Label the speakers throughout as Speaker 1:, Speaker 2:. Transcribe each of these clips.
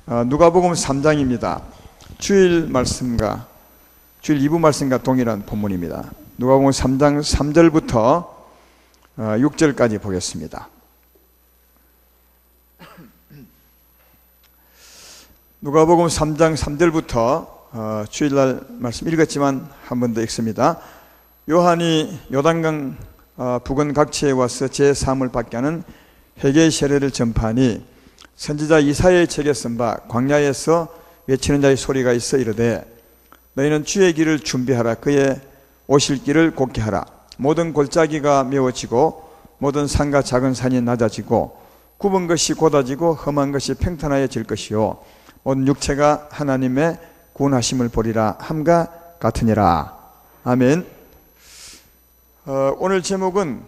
Speaker 1: 누가복음 3장입니다. 주일 2부 말씀과 동일한 본문입니다. 누가복음 3장 3절부터 6절까지 보겠습니다. 누가복음 3장 3절부터 주일날 말씀 읽었지만 한 번 더 읽습니다. 요한이 요단강 부근 각지에 와서 제3을 받게 하는 회개의 세례를 전파하니 선지자 이사야의 책에 쓴 바 광야에서 외치는 자의 소리가 있어 이르되 너희는 주의 길을 준비하라. 그의 오실 길을 곧게 하라. 모든 골짜기가 메워지고 모든 산과 작은 산이 낮아지고 굽은 것이 곧아지고 험한 것이 평탄하여질 것이요 모든 육체가 하나님의 구원하심을 보리라 함과 같으니라. 아멘. 오늘 제목은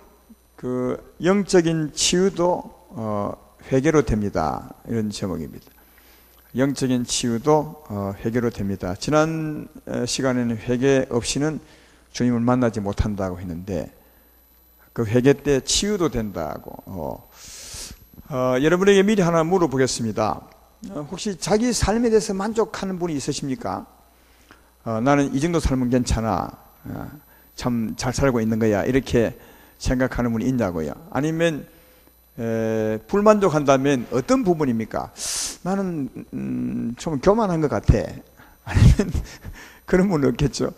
Speaker 1: 영적인 치유도 회개로 됩니다. 이런 제목입니다. 영적인 치유도 회개로 됩니다. 지난 시간에는 회개 없이는 주님을 만나지 못한다고 했는데 그 회개 때 치유도 된다고. 여러분에게 미리 하나 물어보겠습니다. 혹시 자기 삶에 대해서 만족하는 분이 있으십니까? 나는 이 정도 삶은 괜찮아. 참 잘 살고 있는 거야. 이렇게 생각하는 분이 있냐고요. 아니면 불만족한다면 어떤 부분입니까? 나는 좀 교만한 것 같아. 아니면 그런 분은 없겠죠.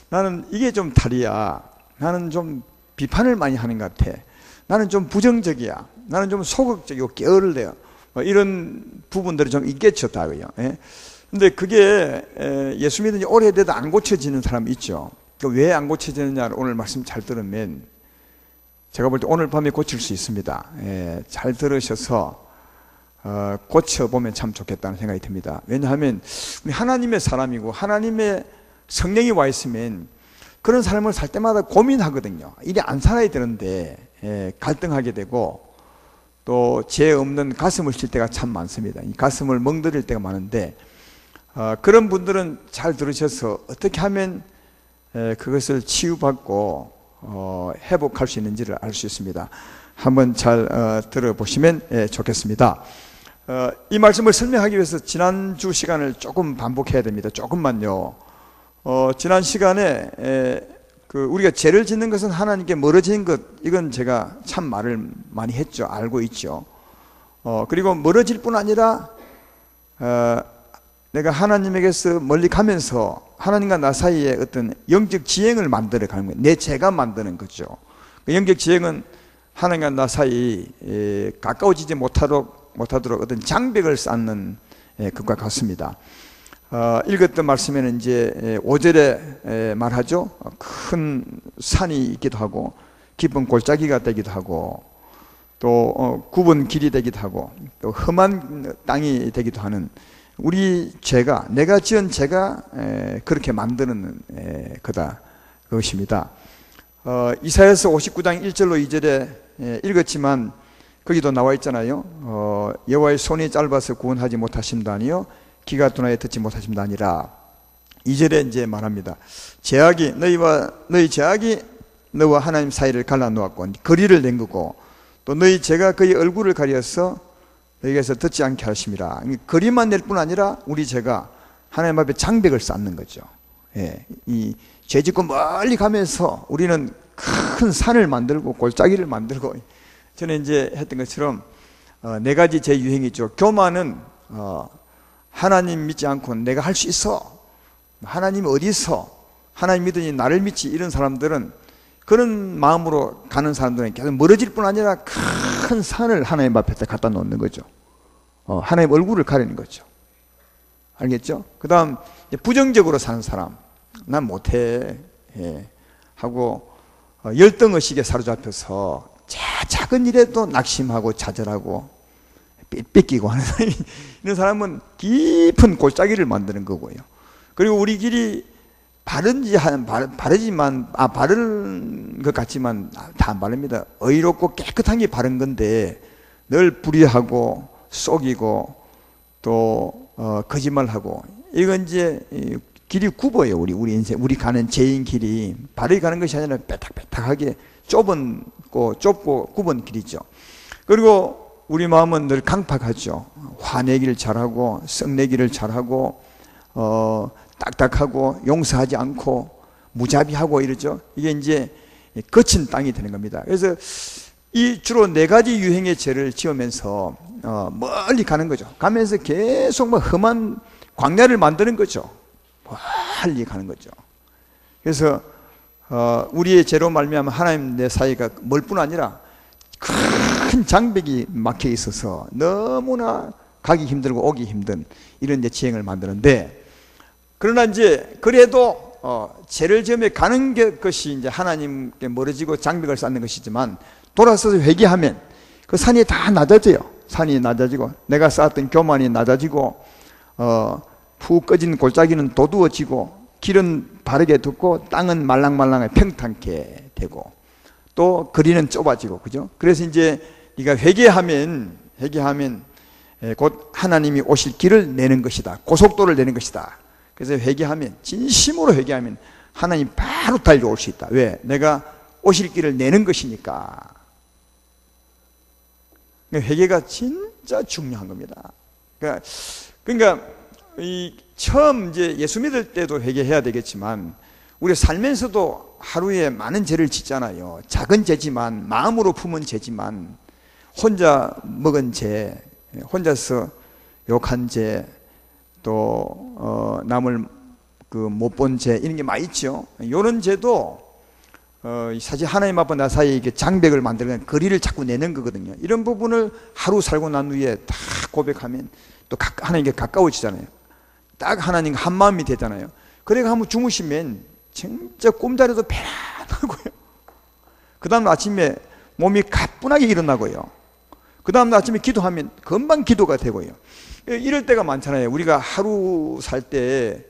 Speaker 1: 나는 이게 좀 탈이야. 나는 좀 비판을 많이 하는 것 같아. 나는 좀 부정적이야. 나는 좀 소극적이고 게으르대요. 이런 부분들이 좀 있겠죠, 다고요. 근데 그게 예수 믿은 지 오래돼도 안 고쳐지는 사람이 있죠. 왜 안 고쳐지느냐를 오늘 말씀 잘 들으면 제가 볼 때 오늘 밤에 고칠 수 있습니다. 잘 들으셔서 고쳐보면 참 좋겠다는 생각이 듭니다. 왜냐하면 우리 하나님의 사람이고 하나님의 성령이 와 있으면 그런 삶을 살 때마다 고민하거든요. 이래 안 살아야 되는데 갈등하게 되고 또 죄 없는 가슴을 칠 때가 참 많습니다. 이 가슴을 멍들일 때가 많은데 그런 분들은 잘 들으셔서 어떻게 하면 그것을 치유받고 회복할 수 있는지를 알 수 있습니다. 한번 잘 들어보시면 좋겠습니다. 이 말씀을 설명하기 위해서 지난주 시간을 조금 반복해야 됩니다. 조금만요. 지난 시간에 우리가 죄를 짓는 것은 하나님께 멀어지는 것, 이건 제가 참 말을 많이 했죠. 알고 있죠. 그리고 멀어질 뿐 아니라 내가 하나님에게서 멀리 가면서 하나님과 나 사이에 어떤 영적 지행을 만들어 가는 거예요. 내 죄가 만드는 거죠. 그 영적 지행은 하나님과 나 사이 가까워지지 못하도록 어떤 장벽을 쌓는 것과 같습니다. 읽었던 말씀에는 이제 5절에 말하죠. 큰 산이 있기도 하고 깊은 골짜기가 되기도 하고 또 굽은 길이 되기도 하고 또 험한 땅이 되기도 하는 우리 죄가, 내가 지은 죄가 그렇게 만드는 거다, 그것입니다. 이사야서 59장 1절로 2절에 읽었지만 거기도 나와 있잖아요. 여호와의 손이 짧아서 구원하지 못하심다니요 귀가 둔하여 듣지 못하심도 아니라. 2절에 이제 말합니다. 너희 죄악이 너와 하나님 사이를 갈라놓았고 거리를 낸 거고 또 너희 죄가 그의 얼굴을 가려서 너희에게서 듣지 않게 하심이라. 거리만 낼 뿐 아니라 우리 죄가 하나님 앞에 장벽을 쌓는 거죠. 이 죄 짓고 멀리 가면서 우리는 큰 산을 만들고 골짜기를 만들고, 저는 이제 했던 것처럼 네 가지 제 유행이 있죠. 교만은 하나님 믿지 않고 내가 할 수 있어, 하나님이 어디 있어, 하나님 믿으니 나를 믿지, 이런 사람들은, 그런 마음으로 가는 사람들은 계속 멀어질 뿐 아니라 큰 산을 하나님 앞에 갖다 놓는 거죠. 하나님 얼굴을 가리는 거죠. 알겠죠? 그 다음 부정적으로 사는 사람, 난 못해 하고 열등의식에 사로잡혀서 작은 일에도 낙심하고 좌절하고 삐끼고 하는 사람이, 이런 사람은 깊은 골짜기를 만드는 거고요. 그리고 우리 길이 바른 것 같지만 다 안 바릅니다. 의롭고 깨끗한 게 바른 건데 늘 불의하고 속이고 또 거짓말하고, 이건 이제 길이 굽어요. 우리 인생, 우리 가는 죄인 길이 바르게 가는 것이 아니라 빼딱빼딱하게 좁고 굽은 길이죠. 그리고 우리 마음은 늘 강팍하죠. 화내기를 잘하고 썩내기를 잘하고 딱딱하고 용서하지 않고 무자비하고 이러죠. 이게 이제 거친 땅이 되는 겁니다. 그래서 이 주로 네 가지 유행의 죄를 지으면서 멀리 가는 거죠. 가면서 계속 뭐 험한 광야를 만드는 거죠. 멀리 가는 거죠. 그래서 우리의 죄로 말미암아 하나님 내 사이가 멀 뿐 아니라 큰 장벽이 막혀 있어서 너무나 가기 힘들고 오기 힘든 이런 이제 지행을 만드는데, 그러나 이제 그래도 죄를 지으며 가는 것이 이제 하나님께 멀어지고 장벽을 쌓는 것이지만, 돌아서서 회개하면 그 산이 다 낮아져요. 산이 낮아지고 내가 쌓았던 교만이 낮아지고 푹 꺼진 골짜기는 도두어지고 길은 바르게 듣고 땅은 말랑말랑하게 평탄케 되고 또 거리는 좁아지고, 그죠? 그래서 이제 네가 회개하면 곧 하나님이 오실 길을 내는 것이다. 고속도로를 내는 것이다. 그래서 회개하면, 진심으로 회개하면 하나님 바로 달려올 수 있다. 왜? 내가 오실 길을 내는 것이니까. 회개가 진짜 중요한 겁니다. 그러니까 처음 이제 예수 믿을 때도 회개해야 되겠지만, 우리 살면서도 하루에 많은 죄를 짓잖아요. 작은 죄지만, 마음으로 품은 죄지만, 혼자 먹은 죄, 혼자서 욕한 죄, 또 남을 못 본 죄, 이런 게 많이 있죠. 이런 죄도 사실 하나님 앞과 나 사이에 이게 장벽을 만들고 거리를 자꾸 내는 거거든요. 이런 부분을 하루 살고 난 후에 다 고백하면 또 하나님께 가까워지잖아요. 딱 하나님과 한 마음이 되잖아요. 그래가 한번 주무시면 진짜 꿈자리도 편안하고요. 그 다음 아침에 몸이 가뿐하게 일어나고요. 그 다음 아침에 기도하면 금방 기도가 되고요. 이럴 때가 많잖아요. 우리가 하루 살 때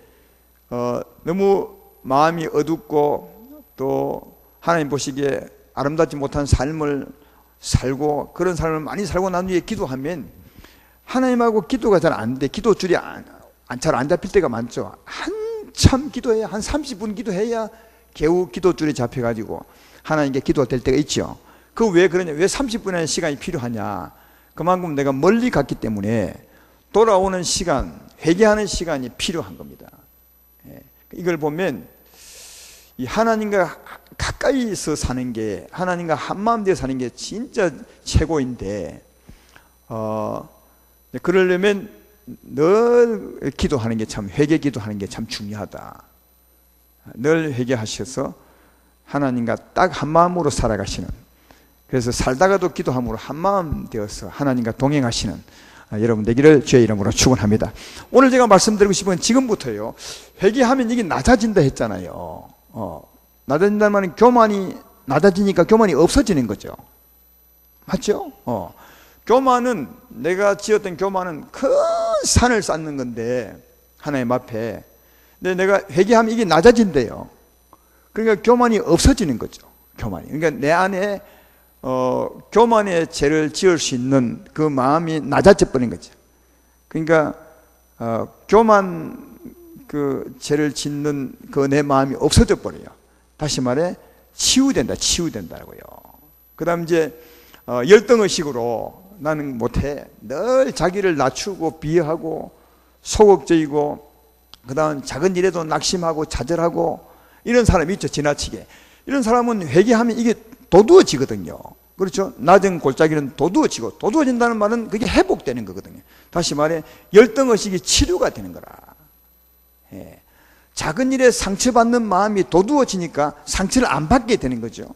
Speaker 1: 너무 마음이 어둡고 또 하나님 보시기에 아름답지 못한 삶을 살고, 그런 삶을 많이 살고 난 후에 기도하면 하나님하고 기도가 잘 안 돼. 기도 줄이 잘 안 잡힐 때가 많죠. 한참 기도해야, 한 30분 기도해야 겨우 기도 줄이 잡혀가지고 하나님께 기도가 될 때가 있죠. 그 왜 그러냐? 왜 30분의 시간이 필요하냐? 그만큼 내가 멀리 갔기 때문에 돌아오는 시간, 회개하는 시간이 필요한 겁니다. 이걸 보면 이 하나님과 가까이서 사는 게, 하나님과 한마음 되어 사는 게 진짜 최고인데, 그러려면 늘 기도하는 게 참, 회개 기도하는 게 참 중요하다. 늘 회개하셔서 하나님과 딱 한마음으로 살아가시는, 그래서 살다가도 기도함으로 한마음 되어서 하나님과 동행하시는 여러분 되기를 주의 이름으로 축원합니다. 오늘 제가 말씀드리고 싶은 건 지금부터요, 회개하면 이게 낮아진다 했잖아요. 낮아진다는 말은 교만이 낮아지니까 교만이 없어지는 거죠. 맞죠? 교만은, 내가 지었던 교만은 큰 산을 쌓는 건데 하나님 앞에, 근데 내가 회개하면 이게 낮아진대요. 그러니까 교만이 없어지는 거죠. 교만이. 그러니까 내 안에 교만의 죄를 지을 수 있는 그 마음이 낮아져 버린 거죠. 그러니까 교만 그 죄를 짓는 그 내 마음이 없어져 버려요. 다시 말해 치유된다고요. 그 다음 이제 열등의식으로 나는 못해, 늘 자기를 낮추고 비하하고 소극적이고, 그 다음 작은 일에도 낙심하고 좌절하고, 이런 사람이 있죠. 지나치게. 이런 사람은 회개하면 이게 도두어지거든요. 그렇죠? 낮은 골짜기는 도두어지고, 도두어진다는 말은 그게 회복되는 거거든요. 다시 말해 열등의식이 치료가 되는 거라. 작은 일에 상처받는 마음이 도두어지니까 상처를 안 받게 되는 거죠.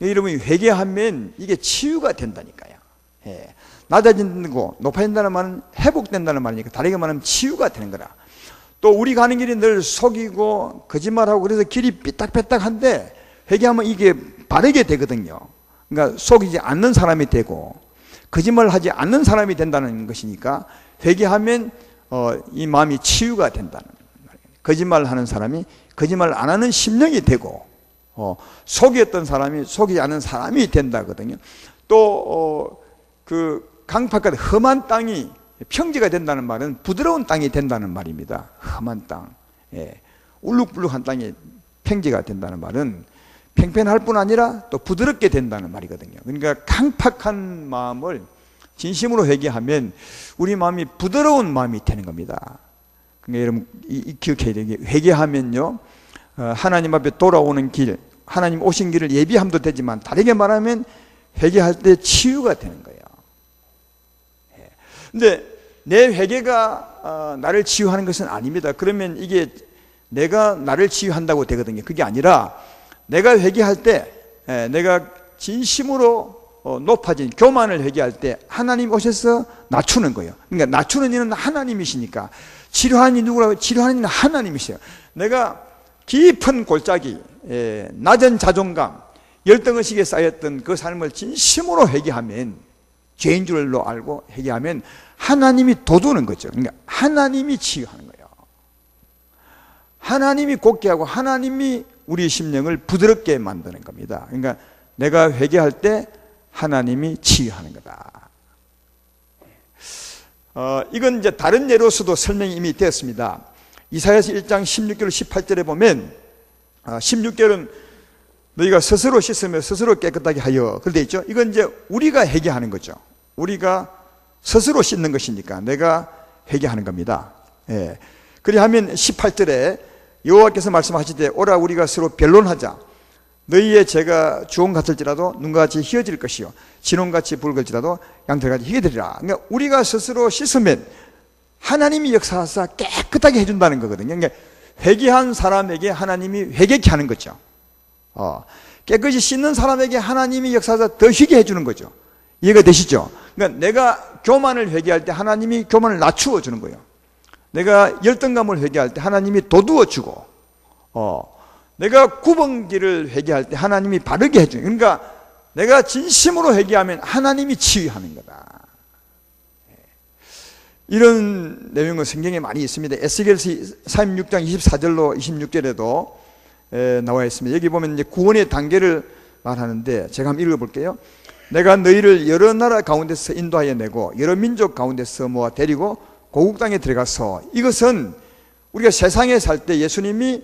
Speaker 1: 여러분이 회개하면 이게 치유가 된다니까요. 낮아진다고 높아진다는 말은 회복된다는 말이니까, 다르게 말하면 치유가 되는 거라. 또 우리 가는 길이 늘 속이고 거짓말하고 그래서 길이 삐딱삐딱한데 회개하면 이게 바르게 되거든요. 그러니까 속이지 않는 사람이 되고 거짓말을 하지 않는 사람이 된다는 것이니까, 회개하면 이 마음이 치유가 된다는 말이에요. 거짓말을 하는 사람이 거짓말을 안 하는 심령이 되고, 속였던 사람이 속이지 않은 사람이 된다거든요. 또 그 강팍같은 험한 땅이 평지가 된다는 말은 부드러운 땅이 된다는 말입니다. 험한 땅, 울룩불룩한 땅이 평지가 된다는 말은 팽팽할 뿐 아니라 또 부드럽게 된다는 말이거든요. 그러니까 강팍한 마음을 진심으로 회개하면 우리 마음이 부드러운 마음이 되는 겁니다. 그러니까 여러분 기억해야 되게, 회개하면요 하나님 앞에 돌아오는 길, 하나님 오신 길을 예비함도 되지만 다르게 말하면 회개할 때 치유가 되는 거예요. 근데 내 회개가 나를 치유하는 것은 아닙니다. 그러면 이게 내가 나를 치유한다고 되거든요. 그게 아니라 내가 회개할 때 내가 진심으로 높아진 교만을 회개할 때 하나님 오셔서 낮추는 거예요. 그러니까 낮추는 이는 하나님이시니까. 치료하는 이 누구라고? 치료하는 이는 하나님이세요. 내가 깊은 골짜기, 낮은 자존감, 열등의식에 쌓였던 그 삶을 진심으로 회개하면, 죄인 줄로 알고 회개하면 하나님이 돋우는 거죠. 그러니까 하나님이 치유하는 거예요. 하나님이 곧게 하고 하나님이 우리 심령을 부드럽게 만드는 겁니다. 그러니까 내가 회개할 때 하나님이 치유하는 거다. 이건 이제 다른 예로서도 설명이 이미 되었습니다. 이사야서 1장 16절 18절에 보면 16절은 너희가 스스로 씻으며 스스로 깨끗하게 하여, 그렇게 되어 있죠. 이건 이제 우리가 회개하는 거죠. 우리가 스스로 씻는 것이니까 내가 회개하는 겁니다. 예. 그리하면 18절에 여호와께서 말씀하시되 오라 우리가 서로 변론하자. 너희의 죄가 주홍 같을지라도 눈같이 희어질 것이요 진홍같이 붉을지라도 양털같이 희게 되리라. 그러니까 우리가 스스로 씻으면 하나님이 역사하사 깨끗하게 해준다는 거거든요. 그러니까 회개한 사람에게 하나님이 회개케 하는 거죠. 깨끗이 씻는 사람에게 하나님이 역사하사 더 희게 해주는 거죠. 이해가 되시죠? 그러니까 내가 교만을 회개할 때 하나님이 교만을 낮추어 주는 거예요. 내가 열등감을 회개할 때 하나님이 돋우어 주고, 내가 구멍질을 회개할 때 하나님이 바르게 해줘요. 그러니까 내가 진심으로 회개하면 하나님이 치유하는 거다. 이런 내용은 성경에 많이 있습니다. 에스겔서 36장 24절로 26절에도 나와 있습니다. 여기 보면 이제 구원의 단계를 말하는데 제가 한번 읽어볼게요. 내가 너희를 여러 나라 가운데서 인도하여 내고 여러 민족 가운데서 모아 데리고 고국 땅에 들어가서, 이것은 우리가 세상에 살 때 예수님이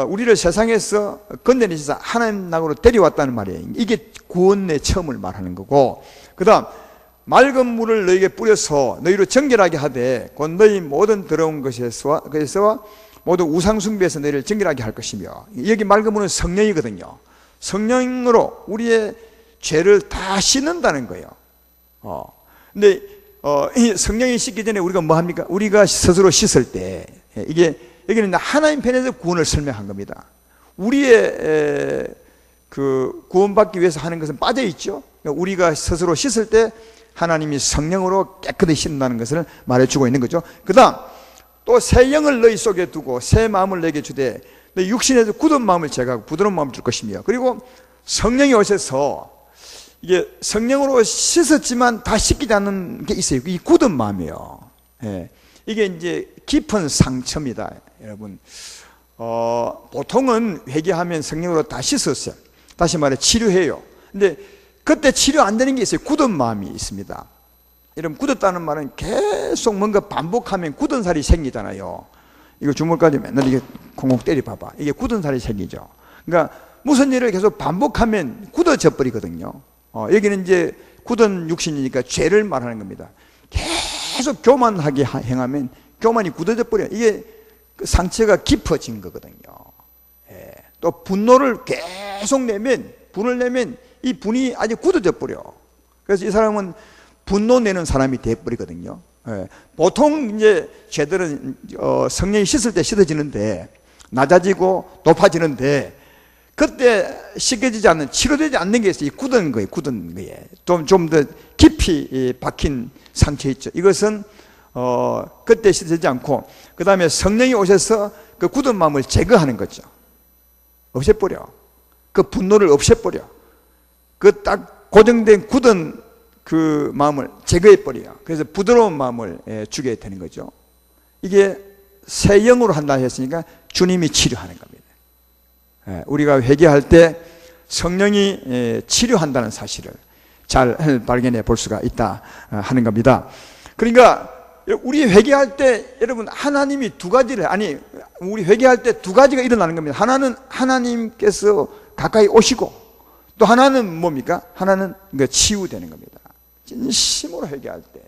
Speaker 1: 우리를 세상에서 건져내셔서 하나님 나라로 데려왔다는 말이에요. 이게 구원의 처음을 말하는 거고, 그 다음 맑은 물을 너희에게 뿌려서 너희로 정결하게 하되 곧 너희 모든 더러운 것에서 모든 우상숭배에서 너희를 정결하게 할 것이며, 여기 맑은 물은 성령이거든요. 성령으로 우리의 죄를 다 씻는다는 거예요. 근데 이 성령이 씻기 전에 우리가 뭐 합니까? 우리가 스스로 씻을 때, 이게 여기는 하나님 편에서 구원을 설명한 겁니다. 우리의 그 구원받기 위해서 하는 것은 빠져 있죠. 우리가 스스로 씻을 때 하나님이 성령으로 깨끗이 씻는다는 것을 말해주고 있는 거죠. 그 다음 또 새 영을 너희 속에 두고 새 마음을 내게 주되 너희 육신에서 굳은 마음을 제거하고 부드러운 마음을 줄 것이며, 그리고 성령이 오셔서 이게 성령으로 씻었지만 다 씻기지 않는 게 있어요. 이 굳은 마음이에요. 이게 이제 깊은 상처입니다, 여러분. 보통은 회개하면 성령으로 다 씻었어요. 다시 말해 치료해요. 근데 그때 치료 안 되는 게 있어요. 굳은 마음이 있습니다. 여러분, 굳었다는 말은 계속 뭔가 반복하면 굳은 살이 생기잖아요. 이거 주물까지 맨날 이게 콩콩 때려 봐봐. 이게 굳은 살이 생기죠. 그러니까 무슨 일을 계속 반복하면 굳어져 버리거든요. 여기는 이제 굳은 육신이니까 죄를 말하는 겁니다. 계속 교만하게 행하면 교만이 굳어져 버려요. 이게 그 상처가 깊어진 거거든요. 또 분노를 계속 내면, 분을 내면 이 분이 아주 굳어져 버려. 그래서 이 사람은 분노 내는 사람이 되어버리거든요. 보통 이제 죄들은 성령이 씻을 때 씻어지는데, 낮아지고 높아지는데, 그때 씻겨지지 않는, 치료되지 않는 게 있어요. 이 굳은 거예요. 굳은 거에 좀 더 깊이 박힌 상처 있죠. 이것은 그때 씻어지지 않고, 그 다음에 성령이 오셔서 그 굳은 마음을 제거하는 거죠. 없애버려. 그 분노를 없애버려. 그 딱 고정된 굳은 그 마음을 제거해버려요. 그래서 부드러운 마음을 주게 되는 거죠. 이게 새 영으로 한다 했으니까 주님이 치료하는 겁니다. 우리가 회개할 때 성령이 치료한다는 사실을 잘 발견해 볼 수가 있다 하는 겁니다. 그러니까 우리 회개할 때 여러분, 하나님이 두 가지를, 우리 회개할 때 두 가지가 일어나는 겁니다. 하나는 하나님께서 가까이 오시고, 또 하나는 뭡니까? 하나는 치유되는 겁니다. 진심으로 회개할 때.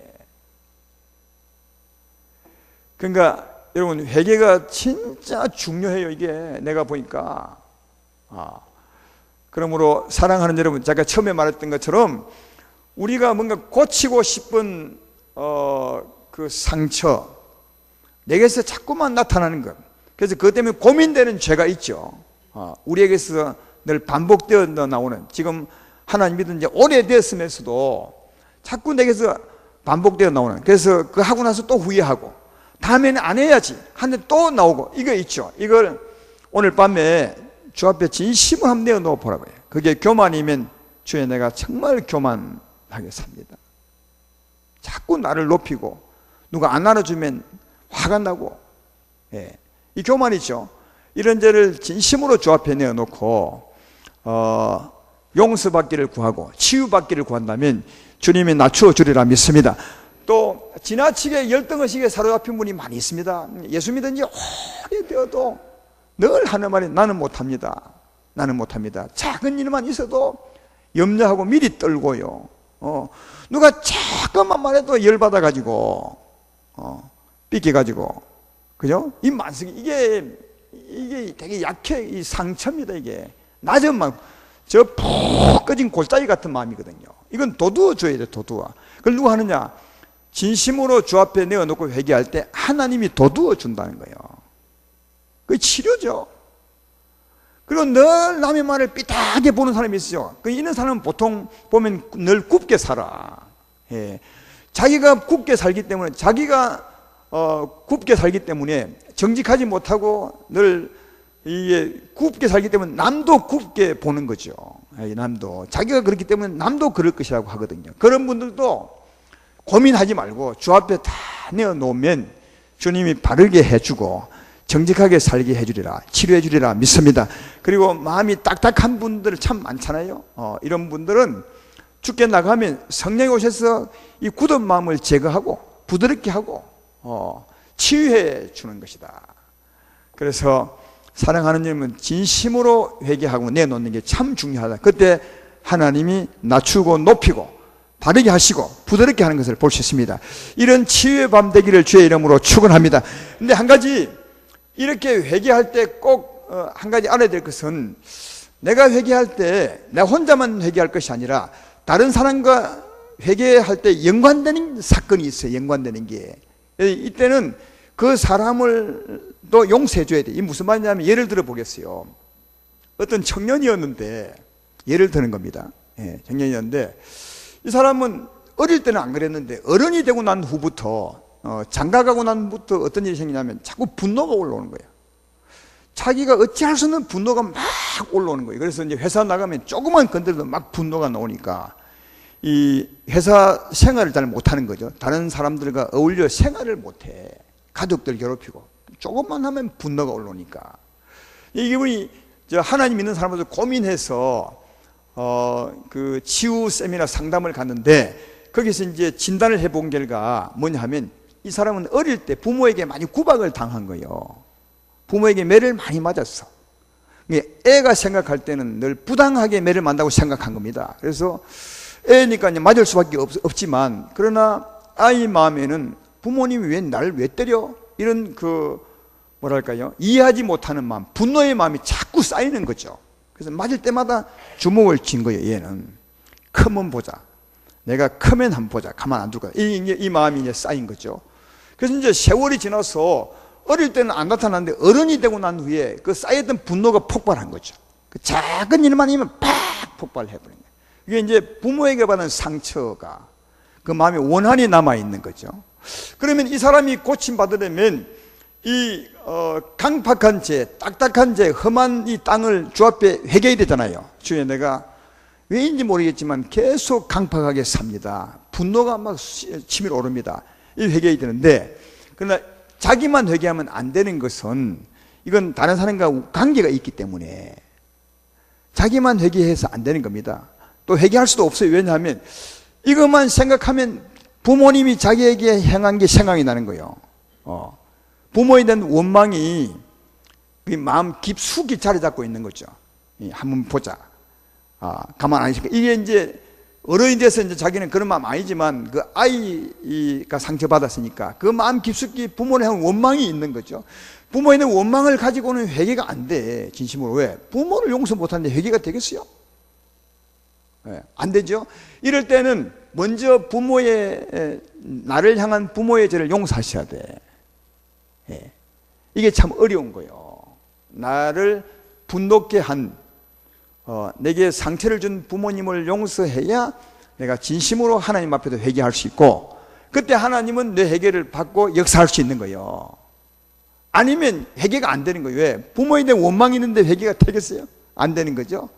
Speaker 1: 그러니까 여러분, 회개가 진짜 중요해요. 이게 내가 보니까. 그러므로 사랑하는 여러분, 제가 처음에 말했던 것처럼 우리가 뭔가 고치고 싶은 그 상처, 내게서 자꾸만 나타나는 것, 그래서 그것 때문에 고민되는 죄가 있죠. 우리에게서 늘 반복되어 나오는, 지금 하나님 믿은 지 오래되었으면서도 자꾸 내게서 반복되어 나오는, 그래서 그 하고 나서 또 후회하고 다음에는 안 해야지 하는데 또 나오고, 이거 있죠. 이걸 오늘 밤에 주 앞에 진심을 한번 내어놓아 보라고요. 그게 교만이면 주여 내가 정말 교만하게 삽니다. 자꾸 나를 높이고 누가 안 안아주면 화가 나고, 이 교만이죠. 이런 죄를 진심으로 주 앞에 내어놓고 용서받기를 구하고 치유받기를 구한다면 주님이 낮추어 주리라 믿습니다. 또 지나치게 열등의식에 사로잡힌 분이 많이 있습니다. 예수 믿은 지 오래되어도 늘 하는 말이 나는 못합니다. 나는 못합니다. 작은 일만 있어도 염려하고 미리 떨고요. 누가 조금만 말해도 열받아가지고 삐껴가지고, 그죠? 이 만성, 이게 되게 약해. 이 상처입니다. 이게 낮은 마음, 저 푹 꺼진 골짜기 같은 마음이거든요. 이건 도두어 줘야 돼. 도두어. 그걸 누가 하느냐? 진심으로 주 앞에 내어놓고 회개할 때 하나님이 도두어 준다는 거예요. 그게 치료죠. 그리고 늘 남의 말을 삐딱하게 보는 사람이 있어요. 이런 사람은 보통 보면 늘 굽게 살아. 자기가 굽게 살기 때문에, 굽게 살기 때문에 정직하지 못하고 늘 이게 굽게 살기 때문에 남도 굽게 보는 거죠. 남도 자기가 그렇기 때문에 남도 그럴 것이라고 하거든요. 그런 분들도 고민하지 말고 주 앞에 다 내어놓으면 주님이 바르게 해주고 정직하게 살게 해주리라, 치료해 주리라 믿습니다. 그리고 마음이 딱딱한 분들 참 많잖아요. 이런 분들은 죽게 나가면 성령이 오셔서 이 굳은 마음을 제거하고 부드럽게 하고 치유해 주는 것이다. 그래서 사랑하는 여러분, 진심으로 회개하고 내놓는 게 참 중요하다. 그때 하나님이 낮추고 높이고 바르게 하시고 부드럽게 하는 것을 볼 수 있습니다. 이런 치유의 밤 되기를 주의 이름으로 축원합니다. 근데 한 가지, 이렇게 회개할 때 꼭 한 가지 알아야 될 것은, 내가 회개할 때 내 혼자만 회개할 것이 아니라 다른 사람과 회개할 때 연관되는 사건이 있어요. 연관되는 게. 이때는 그 사람을 또 용서해 줘야 돼. 이 무슨 말이냐면, 예를 들어 보겠어요. 어떤 청년이었는데, 예를 드는 겁니다. 청년이었는데 이 사람은 어릴 때는 안 그랬는데 어른이 되고 난 후부터, 장가가고 난 후부터 어떤 일이 생기냐면 자꾸 분노가 올라오는 거예요. 자기가 어찌할 수 없는 분노가 막 올라오는 거예요. 그래서 이제 회사 나가면 조금만 건드려도 막 분노가 나오니까 이 회사 생활을 잘 못하는 거죠. 다른 사람들과 어울려 생활을 못해. 가족들 괴롭히고 조금만 하면 분노가 올라오니까. 이분이 하나님 믿는 사람들 고민해서 그 치유 세미나 상담을 갔는데, 거기서 이제 진단을 해본 결과 뭐냐 하면, 이 사람은 어릴 때 부모에게 많이 구박을 당한 거예요. 부모에게 매를 많이 맞았어. 애가 생각할 때는 늘 부당하게 매를 맞는다고 생각한 겁니다. 그래서 애니까 이제 맞을 수밖에 없지만, 그러나 아이 마음에는 부모님이 왜 나를 왜 때려? 이런 뭐랄까요? 이해하지 못하는 마음, 분노의 마음이 자꾸 쌓이는 거죠. 그래서 맞을 때마다 주먹을 쥔 거예요. 얘는 크면 보자, 내가 크면 한번 보자, 가만 안 둘 거야. 이 마음이 이제 쌓인 거죠. 그래서 이제 세월이 지나서 어릴 때는 안 나타났는데 어른이 되고 난 후에 그 쌓였던 분노가 폭발한 거죠. 그 작은 일만이면 팍 폭발해버린 거예요. 이게 이제 부모에게 받은 상처가 그 마음에 원한이 남아있는 거죠. 그러면 이 사람이 고침받으려면 이 강팍한 죄, 딱딱한 죄, 험한 이 땅을 주 앞에 회개해야 되잖아요. 주여, 내가 왜인지 모르겠지만 계속 강팍하게 삽니다. 분노가 막 치밀어 오릅니다. 이 회개해야 되는데, 그러나 자기만 회개하면 안 되는 것은, 이건 다른 사람과 관계가 있기 때문에 자기만 회개해서 안 되는 겁니다. 또 회개할 수도 없어요. 왜냐하면 이것만 생각하면 부모님이 자기에게 행한 게 생각이 나는 거예요. 부모에 대한 원망이 마음 깊숙이 자리 잡고 있는 거죠. 한번 보자, 가만 안 있으니까. 이게 이제 어른이 돼서 이제 자기는 그런 마음 아니지만 그 아이가 상처받았으니까 그 마음 깊숙이 부모를 향한 원망이 있는 거죠. 부모에 있는 원망을 가지고는 회개가 안 돼. 진심으로. 왜? 부모를 용서 못하는데 회개가 되겠어요? 네, 안 되죠. 이럴 때는 먼저 나를 향한 부모의 죄를 용서하셔야 돼. 네. 이게 참 어려운 거예요. 나를 분노케 한 내게 상처를 준 부모님을 용서해야 내가 진심으로 하나님 앞에도 회개할 수 있고, 그때 하나님은 내 회개를 받고 역사할 수 있는 거예요. 아니면 회개가 안 되는 거예요. 왜? 부모에 대한 원망이 있는데 회개가 되겠어요? 안 되는 거죠.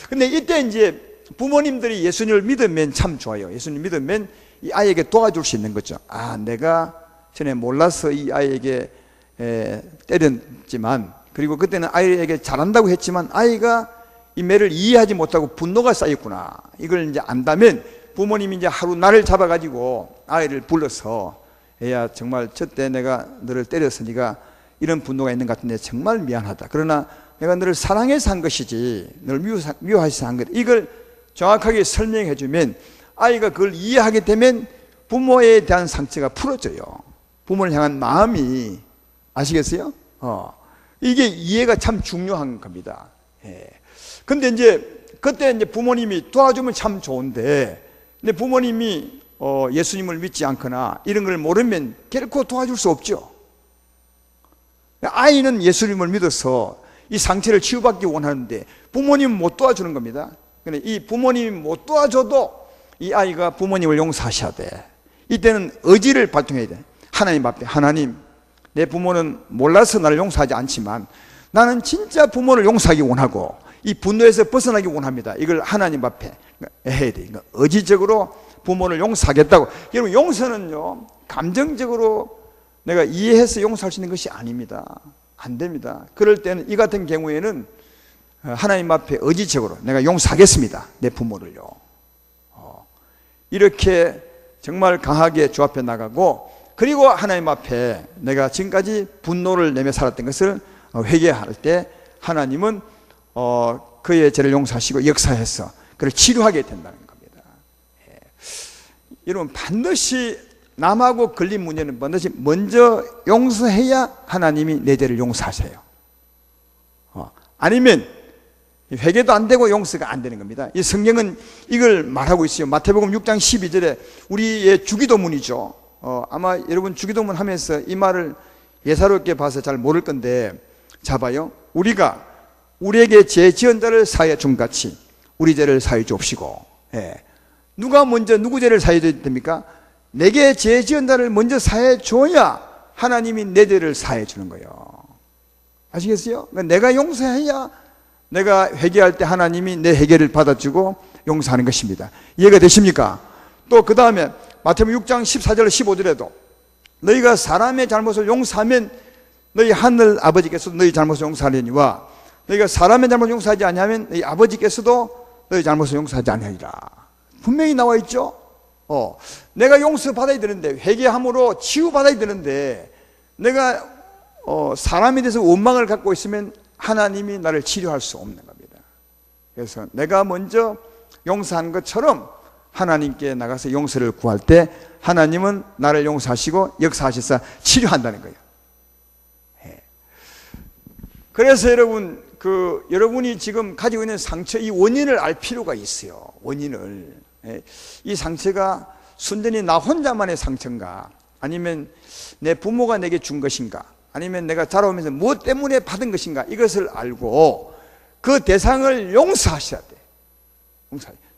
Speaker 1: 근데 이때 이제 부모님들이 예수님을 믿으면 참 좋아요. 예수님 믿으면 이 아이에게 도와줄 수 있는 거죠. 아, 내가 전에 몰라서 이 아이에게 때렸지만, 그리고 그때는 아이에게 잘한다고 했지만 아이가 이 매를 이해하지 못하고 분노가 쌓였구나. 이걸 이제 안다면 부모님이 이제 하루 날을 잡아가지고 아이를 불러서, 애야, 정말 저때 내가 너를 때려서 네가 이런 분노가 있는 것 같은데 정말 미안하다. 그러나 내가 너를 사랑해서 한 것이지 너를 미워해서 한 것. 이걸 정확하게 설명해 주면 아이가 그걸 이해하게 되면 부모에 대한 상처가 풀어져요. 부모를 향한 마음이, 아시겠어요? 이게 이해가 참 중요한 겁니다. 예. 근데 이제 그때 이제 부모님이 도와주면 참 좋은데, 근데 부모님이 예수님을 믿지 않거나 이런 걸 모르면 결코 도와줄 수 없죠. 아이는 예수님을 믿어서 이 상처를 치유받기 원하는데 부모님은 못 도와주는 겁니다. 근데 이 부모님이 못 도와줘도 이 아이가 부모님을 용서하셔야 돼. 이때는 의지를 발동해야 돼. 하나님 앞에, 하나님, 내 부모는 몰라서 나를 용서하지 않지만 나는 진짜 부모를 용서하기 원하고 이 분노에서 벗어나기 원합니다. 이걸 하나님 앞에 해야 돼. 의지적으로 부모를 용서하겠다고. 여러분, 용서는요, 감정적으로 내가 이해해서 용서할 수 있는 것이 아닙니다. 안 됩니다. 그럴 때는, 이 같은 경우에는 하나님 앞에 의지적으로 내가 용서하겠습니다. 내 부모를요. 이렇게 정말 강하게 주 앞에 나가고, 그리고 하나님 앞에 내가 지금까지 분노를 내며 살았던 것을 회개할 때 하나님은 그의 죄를 용서하시고 역사해서 그를 치료하게 된다는 겁니다. 예. 여러분, 반드시 남하고 걸린 문제는 반드시 먼저 용서해야 하나님이 내 죄를 용서하세요. 아니면 회개도 안 되고 용서가 안 되는 겁니다. 이 성경은 이걸 말하고 있어요. 마태복음 6장 12절에 우리의 주기도문이죠. 아마 여러분 주기도문 하면서 이 말을 예사롭게 봐서 잘 모를 건데, 자 봐요. 우리가 우리에게 죄 지은 자를 사하여 줌같이 우리 죄를 사하여 줍시고. 예. 누가 먼저 누구 죄를 사하여 줘야 됩니까? 내게 죄 지은 자를 먼저 사하여 줘야 하나님이 내 죄를 사하여 주는 거예요. 아시겠어요? 그러니까 내가 용서해야 내가 회개할 때 하나님이 내 회개를 받아주고 용서하는 것입니다. 이해가 되십니까? 또 그 다음에 마태복음 6장 14절 15절에도 너희가 사람의 잘못을 용서하면 너희 하늘 아버지께서도 너희 잘못을 용서하려니와 너희가 사람의 잘못을 용서하지 아니하면 너희 아버지께서도 너희 잘못을 용서하지 아니하리라. 분명히 나와 있죠. 내가 용서받아야 되는데, 회개함으로 치유받아야 되는데, 내가 사람에 대해서 원망을 갖고 있으면 하나님이 나를 치료할 수 없는 겁니다. 그래서 내가 먼저 용서한 것처럼 하나님께 나가서 용서를 구할 때 하나님은 나를 용서하시고 역사하셔서 치료한다는 거예요. 그래서 여러분, 여러분이 지금 가지고 있는 상처, 이 원인을 알 필요가 있어요. 원인을. 이 상처가 순전히 나 혼자만의 상처인가, 아니면 내 부모가 내게 준 것인가, 아니면 내가 자라오면서 무엇 때문에 받은 것인가, 이것을 알고 그 대상을 용서하셔야 돼.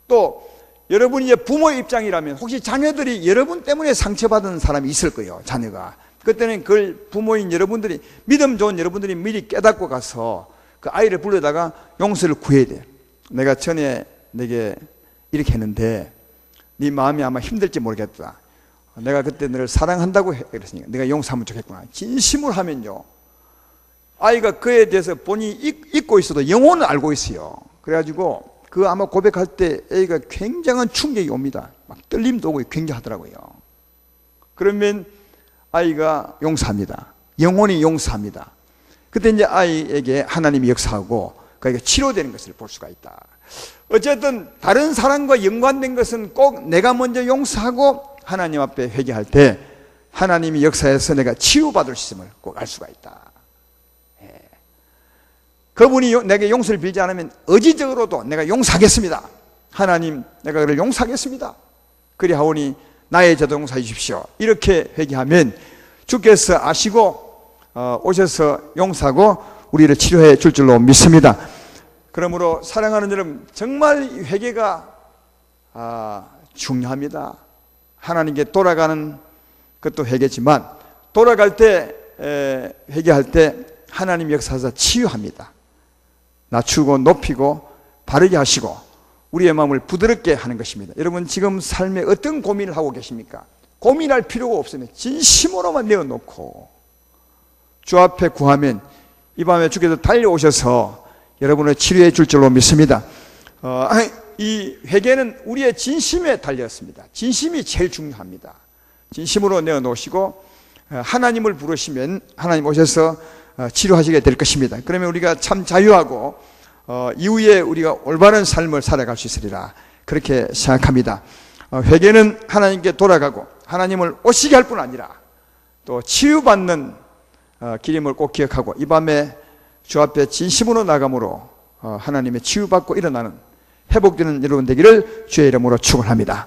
Speaker 1: 또 여러분이 이제 부모의 입장이라면 혹시 자녀들이 여러분 때문에 상처받은 사람이 있을 거예요. 자녀가. 그때는 그걸 부모인 여러분들이, 믿음 좋은 여러분들이 미리 깨닫고 가서 그 아이를 불러다가 용서를 구해야 돼요. 내가 전에 내게 이렇게 했는데 네 마음이 아마 힘들지 모르겠다. 내가 그때 너를 사랑한다고 그랬으니까 내가 용서하면 좋겠구나. 진심으로 하면요, 아이가 그에 대해서 본인이 잊고 있어도 영혼은 알고 있어요. 그래가지고 그 아마 고백할 때 애가 굉장한 충격이 옵니다. 막 떨림도 오고 굉장하더라고요. 그러면 아이가 용서합니다. 영혼이 용서합니다. 그때 이제 아이에게 하나님이 역사하고 그게 치료되는 것을 볼 수가 있다. 어쨌든 다른 사람과 연관된 것은 꼭 내가 먼저 용서하고 하나님 앞에 회개할 때 하나님이 역사해서 내가 치유받을 수 있음을 꼭 알 수가 있다. 그분이 내게 용서를 빌지 않으면 의지적으로도 내가 용서하겠습니다. 하나님, 내가 그를 용서하겠습니다. 그리 하오니 나의 죄도 용서해 주십시오. 이렇게 회개하면 주께서 아시고 오셔서 용서하고 우리를 치료해 줄 줄로 믿습니다. 그러므로 사랑하는 여러분, 정말 회개가 중요합니다. 하나님께 돌아가는 것도 회개지만 돌아갈 때 회개할 때 하나님 역사에서 치유합니다. 낮추고 높이고 바르게 하시고 우리의 마음을 부드럽게 하는 것입니다. 여러분, 지금 삶에 어떤 고민을 하고 계십니까? 고민할 필요가 없으면 진심으로만 내어놓고 주 앞에 구하면 이 밤에 주께서 달려오셔서 여러분을 치료해 줄 줄로 믿습니다. 이 회개는 우리의 진심에 달렸습니다. 진심이 제일 중요합니다. 진심으로 내어놓으시고 하나님을 부르시면 하나님 오셔서 치료하시게 될 것입니다. 그러면 우리가 참 자유하고 이후에 우리가 올바른 삶을 살아갈 수 있으리라, 그렇게 생각합니다. 회개는 하나님께 돌아가고 하나님을 오시게 할 뿐 아니라 또 치유받는 길임을 꼭 기억하고 이 밤에 주 앞에 진심으로 나감으로 하나님의 치유받고 일어나는 회복되는 여러분 되기를 주의 이름으로 축원합니다.